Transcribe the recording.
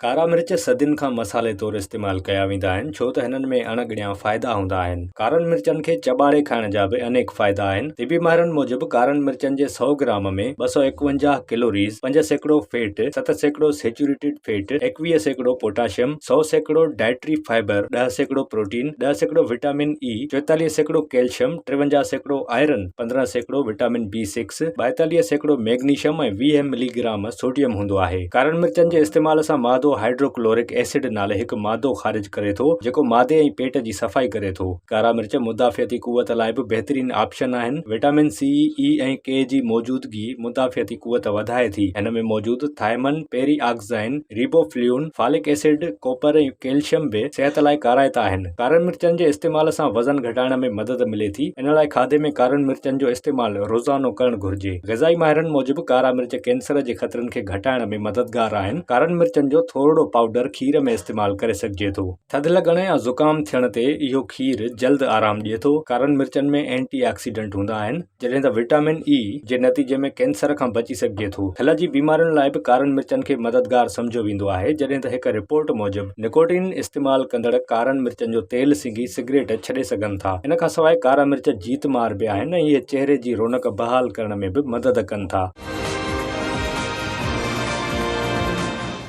कारा मिर्च सदियुनि खां मसाले तौरु इस्तेमाल कया वेंदा आहिनि छो त हिननि में अणगणिया फ़ाइदा हूंदा आहिनि। कारनि मिर्चनि खे चॿाड़े खाइण जा बि अनेक फ़ाइदा आहिनि। तिबी माहिरनि मूजिबि कारनि मिर्चनि जे 100 ग्राम में 251 calories, 5% fat, 7% saturated fat, 21% potassium, 100% dietary fibre, 10% protein, 10% vitamin E, 44% calcium, 53% iron, 15% vitamin B6, 42% magnesium ऐं 20 मिलीग्राम सोडियम हूंदो आहे। कारनि मिर्चनि जे इस्तेमाल सां मादो हाइड्रोक्लोरिक एसिड नाले हिकु मादो ख़ारिज करे थो जेको मादे ऐं पेट जी सफ़ाई करे थो। कारा मिर्च मुदाफ़ियती क़ुवत लाइ बि बहितरीनु ऑप्शन आहिनि। विटामिन सी, ई ऐं के जी मौजूदगी मुदाफ़ियती क़ुवत वधाए थी। हिन में मौजूदु थायमन, पेरी ऑक्साइन, रिबोफ्ल्यून, फॉलिक एसिड, कॉपर ऐं कैल्शियम बि सिहत लाइ काराइता आहिनि। कारनि मिर्चनि जे इस्तेमाल सां वज़न घटाइण में मदद मिले थी। इन लाइ खाधे में कारनि मिर्चनि जो इस्तेमालु रोज़ानो करणु घुर्जे। ग़िज़ाई माहिरनि मूजिबि कारा मिर्च कैंसर जे ख़तरनि खे घटाइण में मददगार आहिनि। कारनि मिर्चनि जो थोरो पाउडर खीर में इस्तेमाल करे सघिजे थो। थधि लॻण या ज़ुकाम थियण ते इहो खीर जल्द आराम ॾिए थो। कारनि मिर्चनि में एंटी ऑक्सीडेंट हूंदा आहिनि जॾहिं त विटामिन ई जे नतीजे में कैंसर खां बची सघिजे थो। दिल जी बीमारियुनि लाइ बि कारनि मिर्चनि खे मददगार सम्झो वेंदो आहे जॾहिं त हिकु रिपोर्ट मूजिबि निकोटीन इस्तेमाल कंदड़ कारनि मिर्चनि जो तेल सिंघी सिगरेट छॾे सघनि था। इन खां सवाइ कारा मिर्च जीत मार बि आहिनि ऐं इहे चहिरे जी रौनक बहाल करण में बि मदद कनि था।